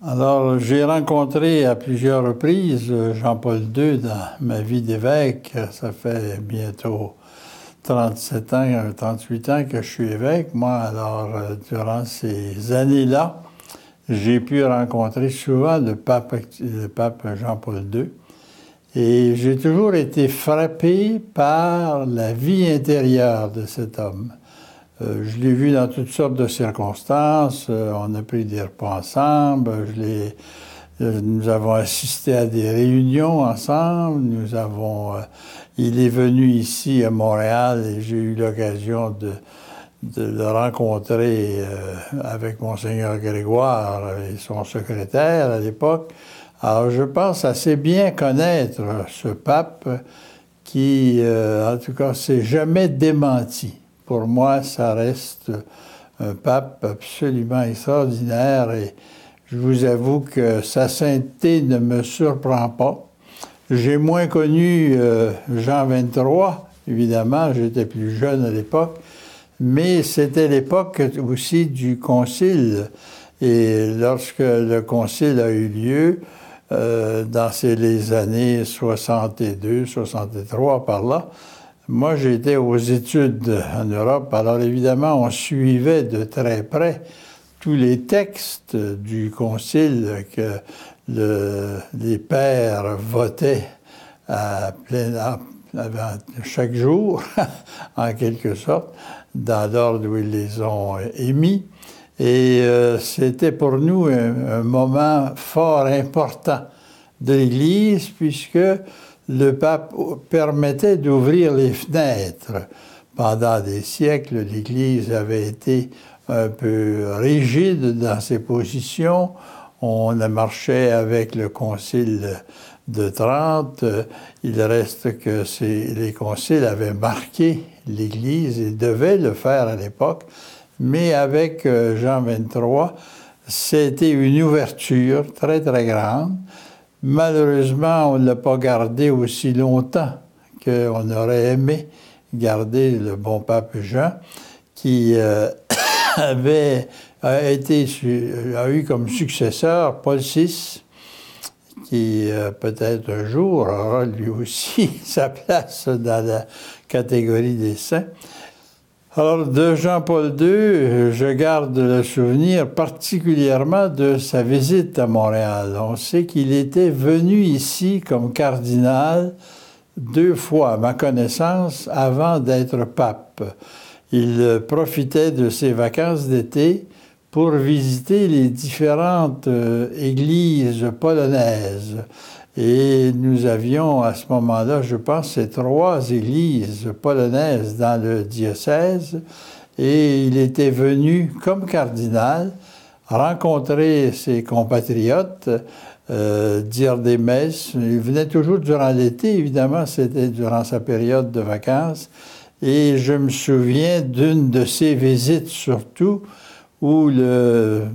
Alors, j'ai rencontré à plusieurs reprises Jean-Paul II dans ma vie d'évêque. Ça fait bientôt 37 ans, 38 ans que je suis évêque. Moi, alors, durant ces années-là, j'ai pu rencontrer souvent le pape Jean-Paul II. Et j'ai toujours été frappé par la vie intérieure de cet homme. Je l'ai vu dans toutes sortes de circonstances. On a pris des repas ensemble. Nous avons assisté à des réunions ensemble. Il est venu ici à Montréal et j'ai eu l'occasion de le rencontrer avec Monseigneur Grégoire et son secrétaire à l'époque. Alors, je pense assez bien connaître ce pape qui, en tout cas, s'est jamais démenti. Pour moi, ça reste un pape absolument extraordinaire et je vous avoue que sa sainteté ne me surprend pas. J'ai moins connu Jean XXIII, évidemment, j'étais plus jeune à l'époque, mais c'était l'époque aussi du concile. Et lorsque le concile a eu lieu, dans les années 62, 63, par là, moi, j'étais aux études en Europe. Alors, évidemment, on suivait de très près tous les textes du concile que les pères votaient chaque jour, en quelque sorte, dans l'ordre où ils les ont émis. Et c'était pour nous un moment fort important de l'Église, puisque le pape permettait d'ouvrir les fenêtres. Pendant des siècles, l'Église avait été un peu rigide dans ses positions. On a marché avec le Concile de Trente. Il reste que les conciles avaient marqué l'Église et devaient le faire à l'époque. Mais avec Jean XXIII, c'était une ouverture très, très grande. Malheureusement, on ne l'a pas gardé aussi longtemps qu'on aurait aimé garder le bon pape Jean, qui a eu comme successeur Paul VI, qui peut-être un jour aura lui aussi sa place dans la catégorie des saints. Alors, de Jean-Paul II, je garde le souvenir particulièrement de sa visite à Montréal. On sait qu'il était venu ici comme cardinal 2 fois, à ma connaissance, avant d'être pape. Il profitait de ses vacances d'été pour visiter les différentes églises polonaises. Et nous avions à ce moment-là, je pense, ces 3 églises polonaises dans le diocèse. Et il était venu comme cardinal rencontrer ses compatriotes, dire des messes. Il venait toujours durant l'été, évidemment, c'était durant sa période de vacances. Et je me souviens d'une de ces visites surtout où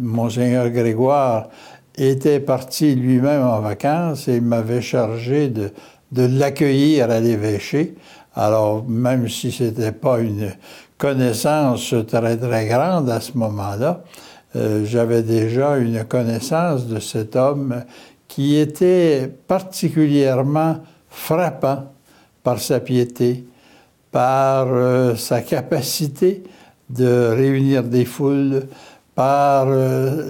Monseigneur Grégoire était parti lui-même en vacances et il m'avait chargé de l'accueillir à l'évêché. Alors, même si ce n'était pas une connaissance très, très grande à ce moment-là, j'avais déjà une connaissance de cet homme qui était particulièrement frappant par sa piété, par sa capacité de réunir des foules, par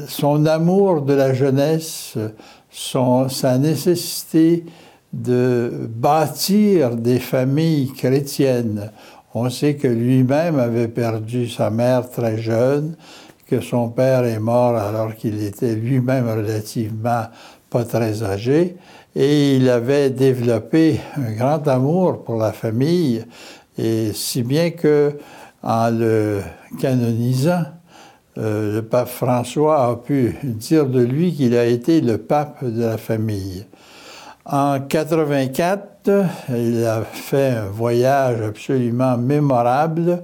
son amour de la jeunesse, sa nécessité de bâtir des familles chrétiennes. On sait que lui-même avait perdu sa mère très jeune, que son père est mort alors qu'il était lui-même relativement pas très âgé, et il avait développé un grand amour pour la famille, et si bien que, en le canonisant, le pape François a pu dire de lui qu'il a été le pape de la famille. En 84, il a fait un voyage absolument mémorable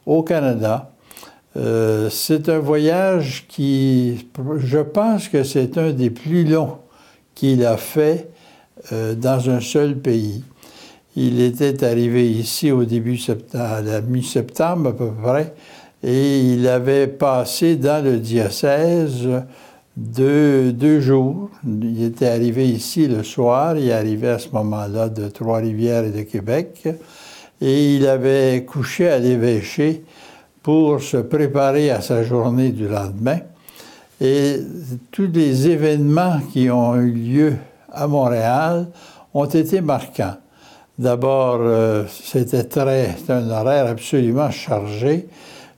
au Canada. C'est un voyage qui, je pense que c'est un des plus longs qu'il a fait dans un seul pays. Il était arrivé ici au début septembre, à la mi-septembre à peu près, et il avait passé dans le diocèse deux jours. Il était arrivé ici le soir, il arrivait à ce moment-là de Trois-Rivières et de Québec, et il avait couché à l'évêché pour se préparer à sa journée du lendemain. Et tous les événements qui ont eu lieu à Montréal ont été marquants. D'abord, c'était un horaire absolument chargé.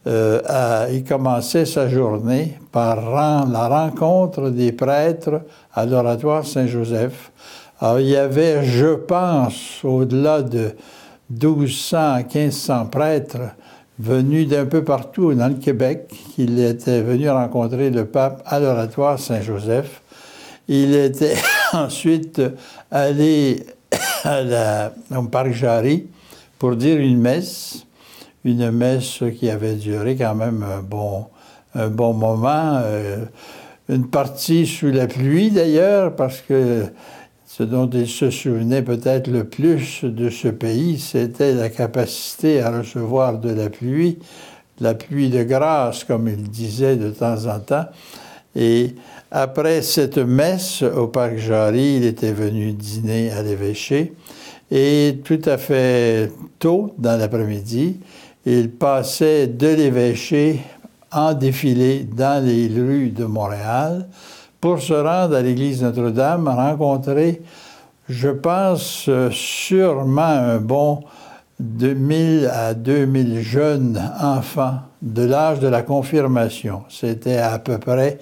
Il commençait sa journée par la rencontre des prêtres à l'oratoire Saint-Joseph. Alors, il y avait, je pense, au-delà de 1200 à 1500 prêtres venus d'un peu partout dans le Québec. Il était venu rencontrer le pape à l'oratoire Saint-Joseph. Il était ensuite allé au Parc Jarry pour dire une messe qui avait duré quand même un bon moment, une partie sous la pluie d'ailleurs, parce que ce dont il se souvenait peut-être le plus de ce pays, c'était la capacité à recevoir de la pluie de grâce, comme il disait de temps en temps. Et après cette messe au Parc Jarry, il était venu dîner à l'évêché. Et tout à fait tôt dans l'après-midi, il passait de l'évêché en défilé dans les rues de Montréal pour se rendre à l'église Notre-Dame, rencontrer, je pense, sûrement un bon 2000 à 2000 jeunes enfants de l'âge de la confirmation. C'était à peu près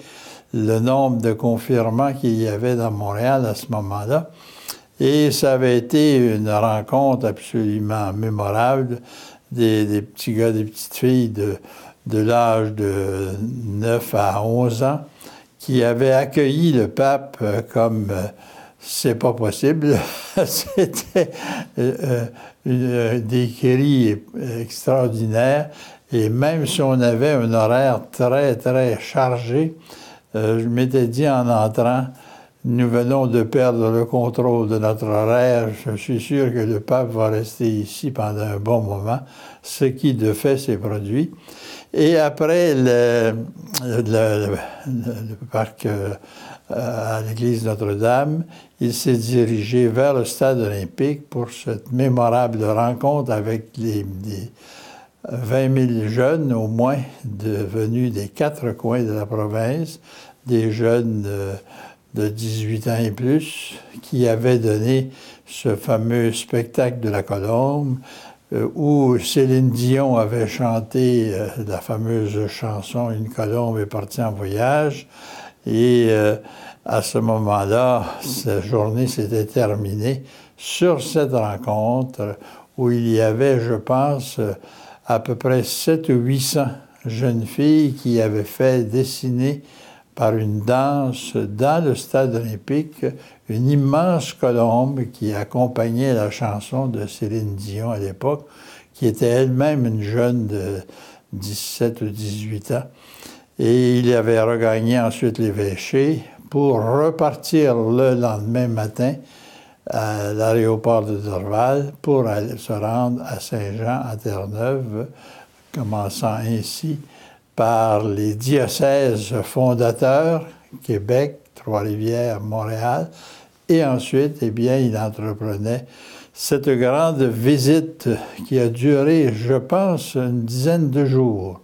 le nombre de confirmants qu'il y avait dans Montréal à ce moment-là. Et ça avait été une rencontre absolument mémorable des petits gars, des petites filles de l'âge de 9 à 11 ans qui avaient accueilli le pape comme c'est pas possible. C'était des cris extraordinaires. Et même si on avait un horaire très, très chargé, je m'étais dit en entrant, nous venons de perdre le contrôle de notre horaire. Je suis sûr que le pape va rester ici pendant un bon moment, ce qui de fait s'est produit. Et après le parc à l'église Notre-Dame, il s'est dirigé vers le stade olympique pour cette mémorable rencontre avec les 20 000 jeunes au moins venus des 4 coins de la province, des jeunes de 18 ans et plus, qui avaient donné ce fameux spectacle de la Colombe, où Céline Dion avait chanté la fameuse chanson « Une colombe est partie en voyage ». Et à ce moment-là, cette journée s'était terminée sur cette rencontre où il y avait, je pense, à peu près 700 ou 800 jeunes filles qui avaient fait dessiner par une danse dans le stade olympique une immense colombe qui accompagnait la chanson de Céline Dion à l'époque, qui était elle-même une jeune de 17 ou 18 ans. Et il avait regagné ensuite l'évêché pour repartir le lendemain matin à l'aéroport de Dorval pour aller se rendre à Saint-Jean, à Terre-Neuve, commençant ainsi par les diocèses fondateurs, Québec, Trois-Rivières, Montréal, et ensuite, eh bien, il entreprenait cette grande visite qui a duré, je pense, une dizaine de jours.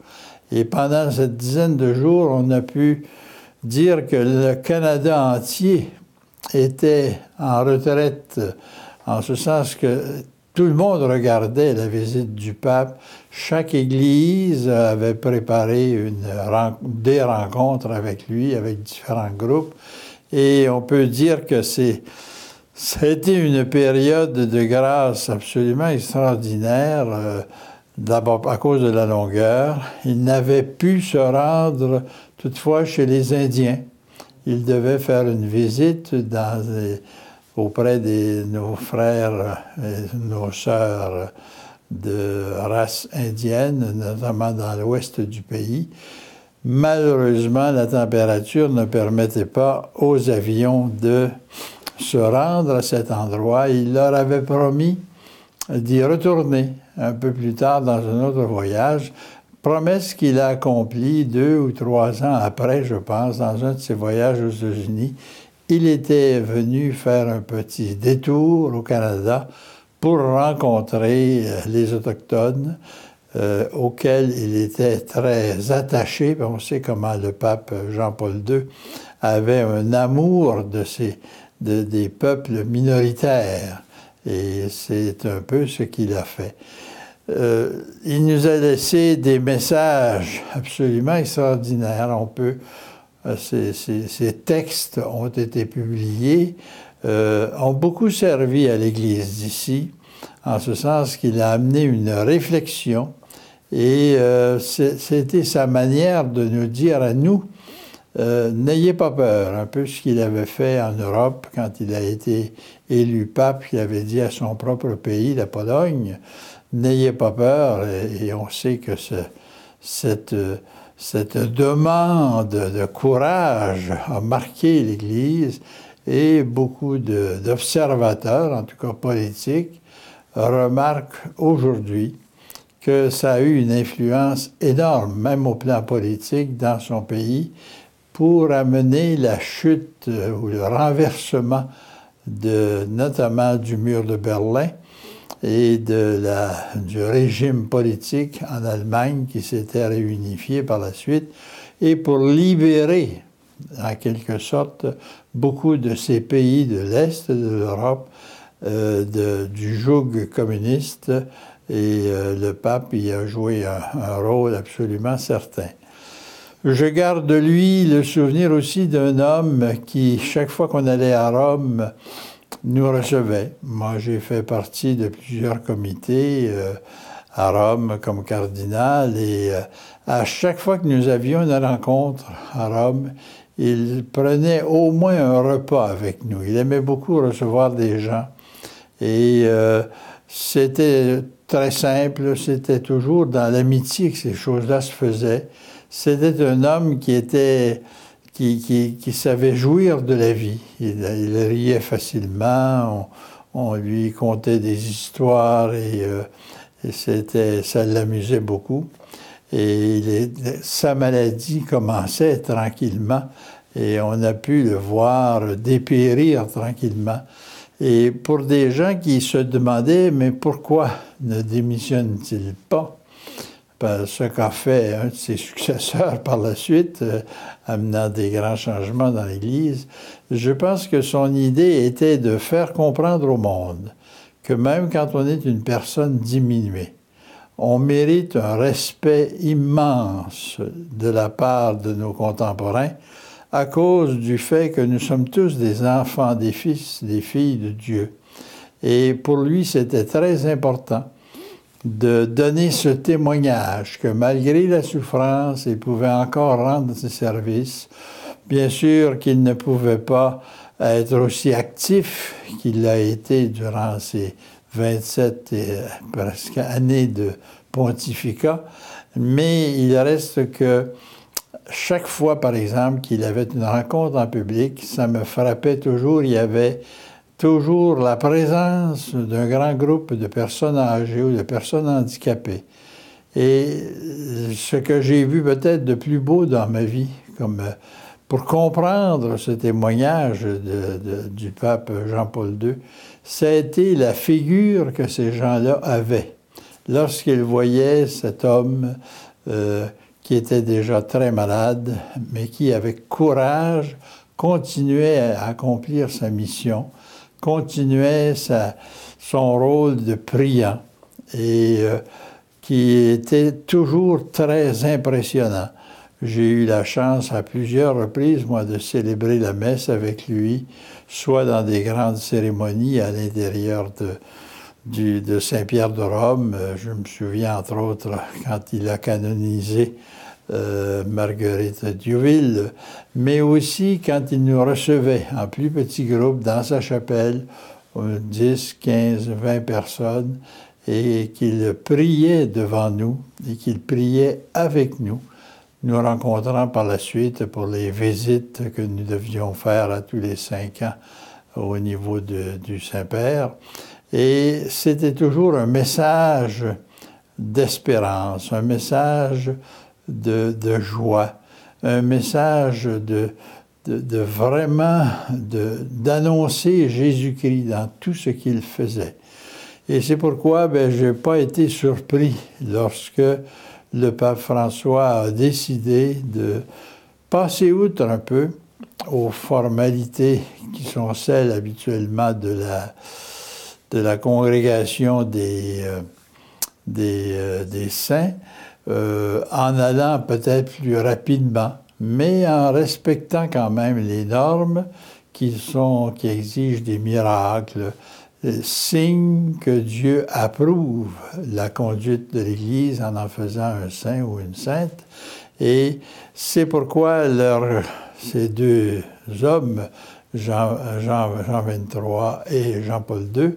Et pendant cette dizaine de jours, on a pu dire que le Canada entier était en retraite, en ce sens que tout le monde regardait la visite du pape. Chaque église avait préparé des rencontres avec lui, avec différents groupes. Et on peut dire que ça a été une période de grâce absolument extraordinaire, d'abord à cause de la longueur. Il n'avait pu se rendre toutefois chez les Indiens. Il devait faire une visite auprès de nos frères et nos sœurs de race indienne, notamment dans l'ouest du pays. Malheureusement, la température ne permettait pas aux avions de se rendre à cet endroit. Il leur avait promis d'y retourner un peu plus tard dans un autre voyage promesse qu'il a accomplie 2 ou 3 ans après, je pense, dans un de ses voyages aux États-Unis. Il était venu faire un petit détour au Canada pour rencontrer les Autochtones auxquels il était très attaché. On sait comment le pape Jean-Paul II avait un amour des peuples minoritaires. Et c'est un peu ce qu'il a fait. Il nous a laissé des messages absolument extraordinaires. Ces textes ont été publiés, ont beaucoup servi à l'Église d'ici, en ce sens qu'il a amené une réflexion et c'était sa manière de nous dire à nous, n'ayez pas peur, un peu ce qu'il avait fait en Europe quand il a été élu pape, il avait dit à son propre pays, la Pologne, n'ayez pas peur, et on sait que cette demande de courage a marqué l'Église et beaucoup d'observateurs, en tout cas politiques, remarquent aujourd'hui que ça a eu une influence énorme, même au plan politique, dans son pays, pour amener la chute ou le renversement notamment du mur de Berlin et du régime politique en Allemagne qui s'était réunifié par la suite, et pour libérer, en quelque sorte, beaucoup de ces pays de l'Est de l'Europe du joug communiste, et le pape y a joué un rôle absolument certain. Je garde de lui le souvenir aussi d'un homme qui, chaque fois qu'on allait à Rome, nous recevait. Moi, j'ai fait partie de plusieurs comités à Rome comme cardinal, et à chaque fois que nous avions une rencontre à Rome, il prenait au moins un repas avec nous. Il aimait beaucoup recevoir des gens. Et c'était très simple, c'était toujours dans l'amitié que ces choses-là se faisaient. C'était un homme qui savait jouir de la vie. Il riait facilement, on lui contait des histoires et ça l'amusait beaucoup. Et sa maladie commençait tranquillement et on a pu le voir dépérir tranquillement. Et pour des gens qui se demandaient, mais pourquoi ne démissionne-t-il pas? Ce qu'a fait un de ses successeurs par la suite, amenant des grands changements dans l'Église, je pense que son idée était de faire comprendre au monde que même quand on est une personne diminuée, on mérite un respect immense de la part de nos contemporains à cause du fait que nous sommes tous des enfants, des fils, des filles de Dieu. Et pour lui, c'était très important de donner ce témoignage que malgré la souffrance, il pouvait encore rendre ses services. Bien sûr qu'il ne pouvait pas être aussi actif qu'il l'a été durant ses 27 presque années de pontificat, mais il reste que chaque fois, par exemple, qu'il avait une rencontre en public, ça me frappait toujours, il y avait toujours la présence d'un grand groupe de personnes âgées ou de personnes handicapées. Et ce que j'ai vu peut-être de plus beau dans ma vie, comme pour comprendre ce témoignage du pape Jean-Paul II, ça a été la figure que ces gens-là avaient lorsqu'ils voyaient cet homme qui était déjà très malade, mais qui, avec courage, continuait à accomplir sa mission, continuait son rôle de priant, et qui était toujours très impressionnant. J'ai eu la chance à plusieurs reprises, moi, de célébrer la messe avec lui, soit dans des grandes cérémonies à l'intérieur de Saint-Pierre de Rome. Je me souviens, entre autres, quand il a canonisé Marguerite Diouville, mais aussi quand il nous recevait en plus petit groupe dans sa chapelle, 10, 15, 20 personnes, et qu'il priait devant nous et qu'il priait avec nous, nous rencontrant par la suite pour les visites que nous devions faire à tous les 5 ans au niveau du Saint-Père. Et c'était toujours un message d'espérance, un message de joie, un message d'annoncer Jésus-Christ dans tout ce qu'il faisait. Et c'est pourquoi je n'ai pas été surpris lorsque le pape François a décidé de passer outre un peu aux formalités qui sont celles habituellement de la congrégation des saints, en allant peut-être plus rapidement, mais en respectant quand même les normes qui exigent des miracles, signe que Dieu approuve la conduite de l'Église en faisant un saint ou une sainte. Et c'est pourquoi ces deux hommes, Jean 23 et Jean-Paul II,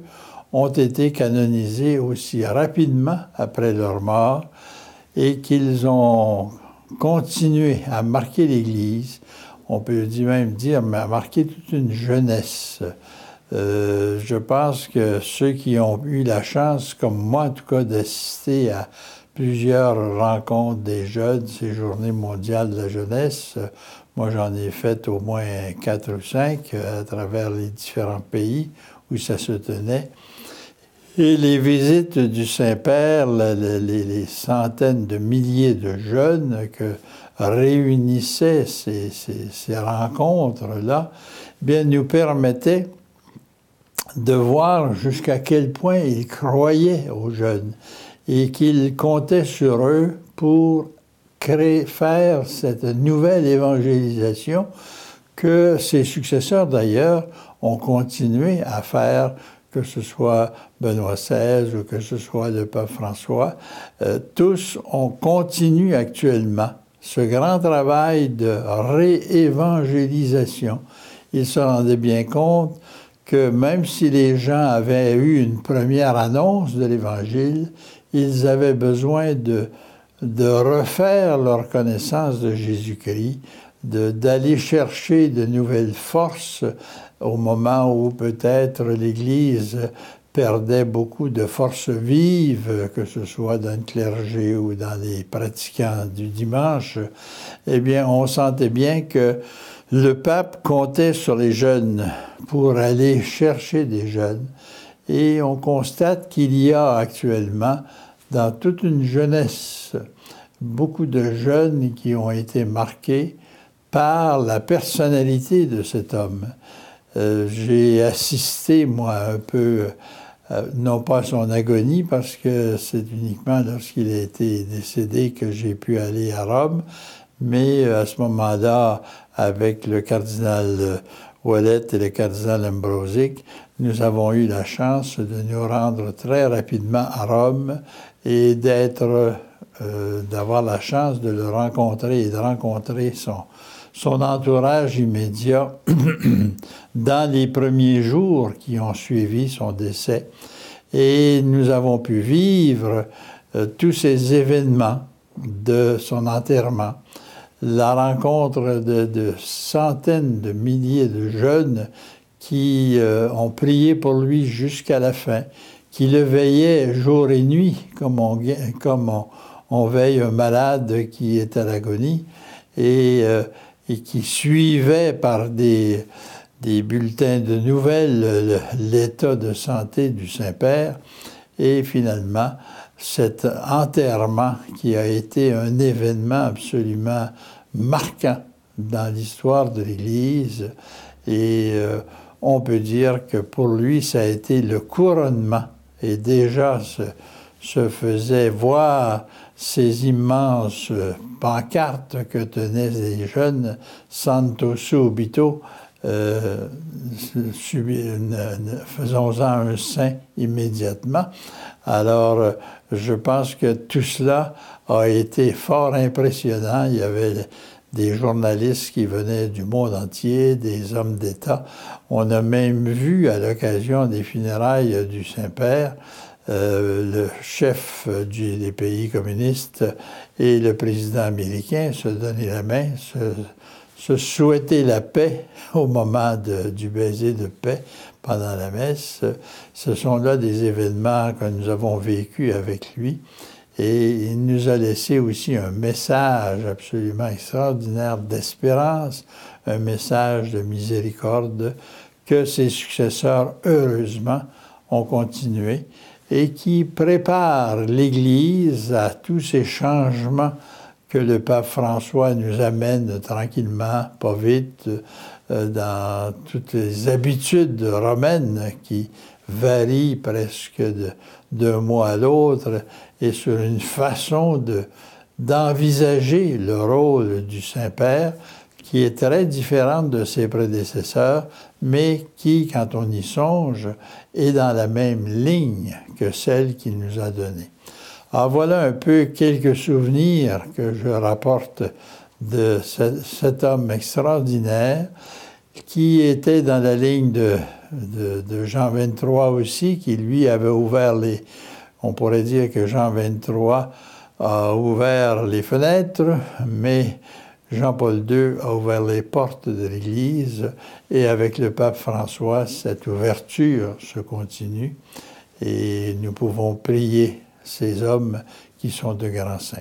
ont été canonisés aussi rapidement après leur mort et qu'ils ont continué à marquer l'Église, on peut même dire, à marquer toute une jeunesse. Je pense que ceux qui ont eu la chance, comme moi en tout cas, d'assister à plusieurs rencontres des jeunes, ces journées mondiales de la jeunesse, moi j'en ai fait au moins 4 ou 5 à travers les différents pays où ça se tenait. Et les visites du Saint-Père, les centaines de milliers de jeunes que réunissaient ces rencontres-là, bien nous permettaient de voir jusqu'à quel point ils croyaient aux jeunes et qu'ils comptaient sur eux pour faire cette nouvelle évangélisation que ses successeurs, d'ailleurs, ont continué à faire, que ce soit Benoît XVI ou que ce soit le pape François. Tous, on continue actuellement ce grand travail de réévangélisation. Ils se rendaient bien compte que même si les gens avaient eu une première annonce de l'Évangile, ils avaient besoin de refaire leur connaissance de Jésus-Christ, d'aller chercher de nouvelles forces au moment où peut-être l'Église perdait beaucoup de forces vives, que ce soit dans le clergé ou dans les pratiquants du dimanche. Eh bien, on sentait bien que le pape comptait sur les jeunes pour aller chercher des jeunes. Et on constate qu'il y a actuellement, dans toute une jeunesse, beaucoup de jeunes qui ont été marqués par la personnalité de cet homme. J'ai assisté, moi, un peu, non pas à son agonie, parce que c'est uniquement lorsqu'il a été décédé que j'ai pu aller à Rome, mais à ce moment-là, avec le cardinal Ouellet et le cardinal Ambrosic, nous avons eu la chance de nous rendre très rapidement à Rome et d'avoir la chance de le rencontrer et de rencontrer son entourage immédiat dans les premiers jours qui ont suivi son décès. Et nous avons pu vivre tous ces événements de son enterrement, la rencontre de centaines de milliers de jeunes qui ont prié pour lui jusqu'à la fin, qui le veillaient jour et nuit, comme on veille un malade qui est à l'agonie, et qui suivaient par des bulletins de nouvelles l'état de santé du Saint-Père, et finalement, cet enterrement qui a été un événement absolument marquant dans l'histoire de l'Église, et on peut dire que pour lui, ça a été le couronnement, et déjà se faisait voir ces immenses pancartes que tenaient les jeunes, Santo Subito, faisons-en un saint immédiatement. Alors, je pense que tout cela a été fort impressionnant. Il y avait des journalistes qui venaient du monde entier, des hommes d'État. On a même vu, à l'occasion des funérailles du Saint-Père, le chef des pays communistes et le président américain se donner la main, se souhaiter la paix au moment du baiser de paix pendant la messe. Ce sont là des événements que nous avons vécus avec lui Et il nous a laissé aussi un message absolument extraordinaire d'espérance, un message de miséricorde que ses successeurs, heureusement, ont continué et qui prépare l'Église à tous ces changements que le pape François nous amène tranquillement, pas vite, dans toutes les habitudes romaines qui varient presque d'un mois à l'autre et sur une façon d'envisager le rôle du Saint-Père qui est très différente de ses prédécesseurs, mais qui, quand on y songe, est dans la même ligne que celle qu'il nous a donnée. Alors voilà un peu quelques souvenirs que je rapporte de cet homme extraordinaire qui était dans la ligne de Jean XXIII aussi, qui lui avait ouvert on pourrait dire que Jean XXIII a ouvert les fenêtres, mais Jean-Paul II a ouvert les portes de l'Église et avec le pape François, cette ouverture se continue et nous pouvons prier ces hommes qui sont de grands saints.